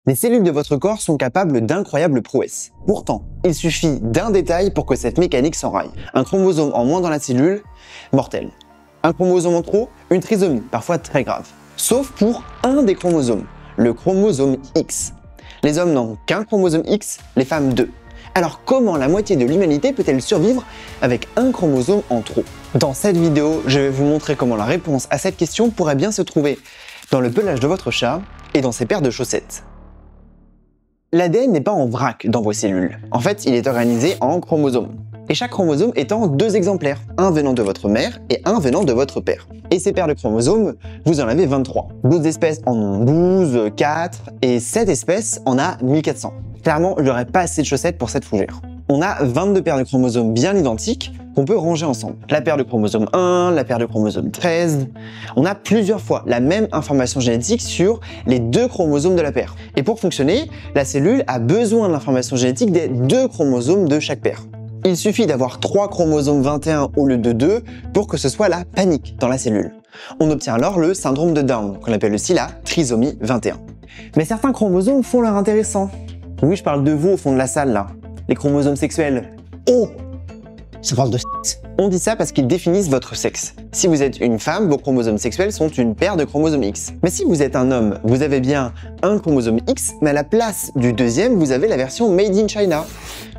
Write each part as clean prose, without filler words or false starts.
Les cellules de votre corps sont capables d'incroyables prouesses. Pourtant, il suffit d'un détail pour que cette mécanique s'enraye. Un chromosome en moins dans la cellule, mortel. Un chromosome en trop, une trisomie, parfois très grave. Sauf pour un des chromosomes, le chromosome X. Les hommes n'ont qu'un chromosome X, les femmes deux. Alors comment la moitié de l'humanité peut-elle survivre avec un chromosome en trop? Dans cette vidéo, je vais vous montrer comment la réponse à cette question pourrait bien se trouver dans le pelage de votre chat et dans ses paires de chaussettes. L'ADN n'est pas en vrac dans vos cellules. En fait, il est organisé en chromosomes. Et chaque chromosome étant deux exemplaires, un venant de votre mère et un venant de votre père. Et ces paires de chromosomes, vous en avez 23. D'autres espèces en ont 12, 4 et cette espèce en a 1400. Clairement, je n'aurais pas assez de chaussettes pour cette fougère. On a 22 paires de chromosomes bien identiques qu'on peut ranger ensemble. La paire de chromosome 1, la paire de chromosome 13. On a plusieurs fois la même information génétique sur les deux chromosomes de la paire. Et pour fonctionner, la cellule a besoin de l'information génétique des deux chromosomes de chaque paire. Il suffit d'avoir 3 chromosomes 21 au lieu de 2 pour que ce soit la panique dans la cellule. On obtient alors le syndrome de Down, qu'on appelle aussi la trisomie 21. Mais certains chromosomes font leur intéressant. Oui, je parle de vous au fond de la salle là. Les chromosomes sexuels. Oh, ça parle de sexe. On dit ça parce qu'ils définissent votre sexe. Si vous êtes une femme, vos chromosomes sexuels sont une paire de chromosomes X. Mais si vous êtes un homme, vous avez bien un chromosome X, mais à la place du deuxième, vous avez la version Made in China,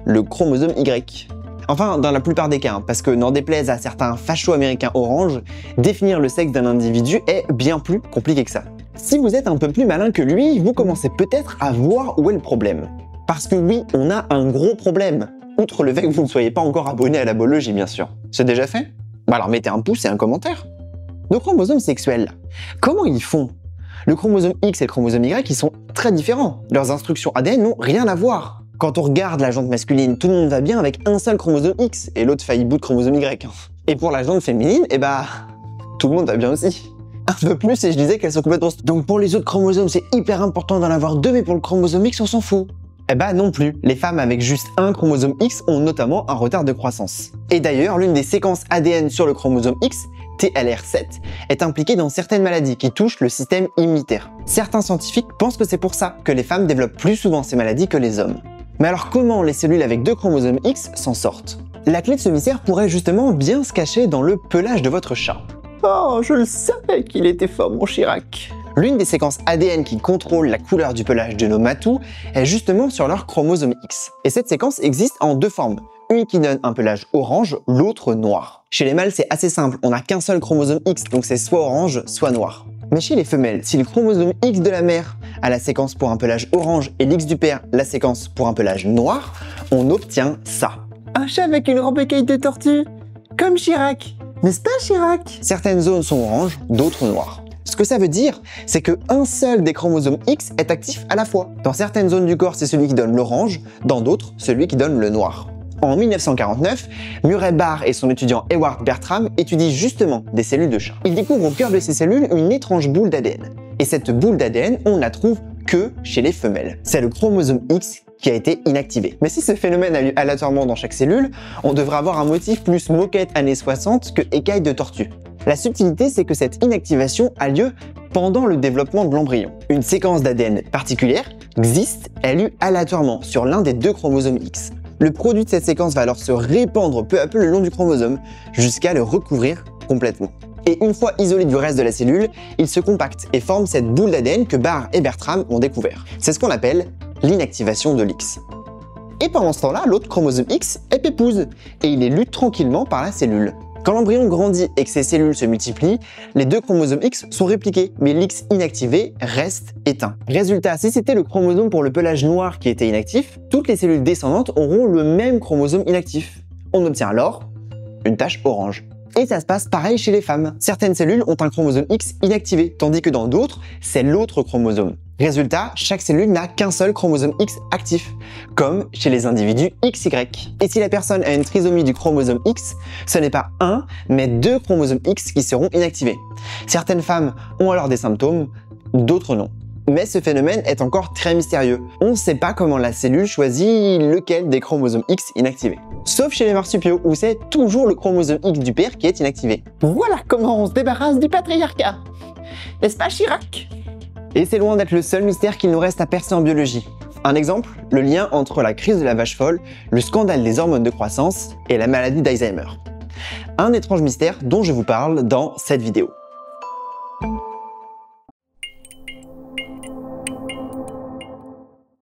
le chromosome Y. Enfin, dans la plupart des cas, parce que n'en déplaise à certains fachos américains orange, définir le sexe d'un individu est bien plus compliqué que ça. Si vous êtes un peu plus malin que lui, vous commencez peut-être à voir où est le problème. Parce que oui, on a un gros problème. Outre le fait que vous ne soyez pas encore abonné à la Bologie, bien sûr. C'est déjà fait? Bah alors mettez un pouce et un commentaire. Nos chromosomes sexuels, comment ils font? Le chromosome X et le chromosome Y, ils sont très différents. Leurs instructions ADN n'ont rien à voir. Quand on regarde la jante masculine, tout le monde va bien avec un seul chromosome X et l'autre faillit bout de chromosome Y. Et pour la jante féminine, tout le monde va bien aussi. Un peu plus et je disais qu'elles sont complètement... Donc pour les autres chromosomes, c'est hyper important d'en avoir deux, mais pour le chromosome X, on s'en fout. Non plus. Les femmes avec juste un chromosome X ont notamment un retard de croissance. Et d'ailleurs, l'une des séquences ADN sur le chromosome X, TLR7, est impliquée dans certaines maladies qui touchent le système immunitaire. Certains scientifiques pensent que c'est pour ça que les femmes développent plus souvent ces maladies que les hommes. Mais alors comment les cellules avec deux chromosomes X s'en sortent? La clé de ce mystère pourrait justement bien se cacher dans le pelage de votre chat. Oh, je le savais qu'il était fort, mon Chirac. L'une des séquences ADN qui contrôle la couleur du pelage de nos matous est justement sur leur chromosome X. Et cette séquence existe en deux formes. Une qui donne un pelage orange, l'autre noir. Chez les mâles, c'est assez simple, on n'a qu'un seul chromosome X, donc c'est soit orange, soit noir. Mais chez les femelles, si le chromosome X de la mère a la séquence pour un pelage orange et l'X du père la séquence pour un pelage noir, on obtient ça. Un chat avec une robe écaille de tortue, comme Chirac. N'est-ce pas Chirac? Certaines zones sont oranges, d'autres noires. Ce que ça veut dire, c'est qu'un seul des chromosomes X est actif à la fois. Dans certaines zones du corps, c'est celui qui donne l'orange, dans d'autres, celui qui donne le noir. En 1949, Murray Barr et son étudiant Ewart Bertram étudient justement des cellules de chat. Ils découvrent au cœur de ces cellules une étrange boule d'ADN. Et cette boule d'ADN, on ne la trouve que chez les femelles. C'est le chromosome X qui a été inactivé. Mais si ce phénomène a lieu aléatoirement dans chaque cellule, on devrait avoir un motif plus moquette années 60 que écaille de tortue. La subtilité, c'est que cette inactivation a lieu pendant le développement de l'embryon. Une séquence d'ADN particulière, XIST, est lue aléatoirement sur l'un des deux chromosomes X. Le produit de cette séquence va alors se répandre peu à peu le long du chromosome, jusqu'à le recouvrir complètement. Et une fois isolé du reste de la cellule, il se compacte et forme cette boule d'ADN que Barr et Bertram ont découvert. C'est ce qu'on appelle l'inactivation de l'X. Et pendant ce temps-là, l'autre chromosome X est pépouze, et il est lu tranquillement par la cellule. Quand l'embryon grandit et que ses cellules se multiplient, les deux chromosomes X sont répliqués, mais l'X inactivé reste éteint. Résultat, si c'était le chromosome pour le pelage noir qui était inactif, toutes les cellules descendantes auront le même chromosome inactif. On obtient alors une tache orange. Et ça se passe pareil chez les femmes. Certaines cellules ont un chromosome X inactivé, tandis que dans d'autres, c'est l'autre chromosome. Résultat, chaque cellule n'a qu'un seul chromosome X actif, comme chez les individus XY. Et si la personne a une trisomie du chromosome X, ce n'est pas un, mais deux chromosomes X qui seront inactivés. Certaines femmes ont alors des symptômes, d'autres non. Mais ce phénomène est encore très mystérieux. On ne sait pas comment la cellule choisit lequel des chromosomes X inactivés. Sauf chez les marsupiaux, où c'est toujours le chromosome X du père qui est inactivé. Voilà comment on se débarrasse du patriarcat. N'est-ce pas Chirac? Et c'est loin d'être le seul mystère qu'il nous reste à percer en biologie. Un exemple, le lien entre la crise de la vache folle, le scandale des hormones de croissance et la maladie d'Alzheimer. Un étrange mystère dont je vous parle dans cette vidéo.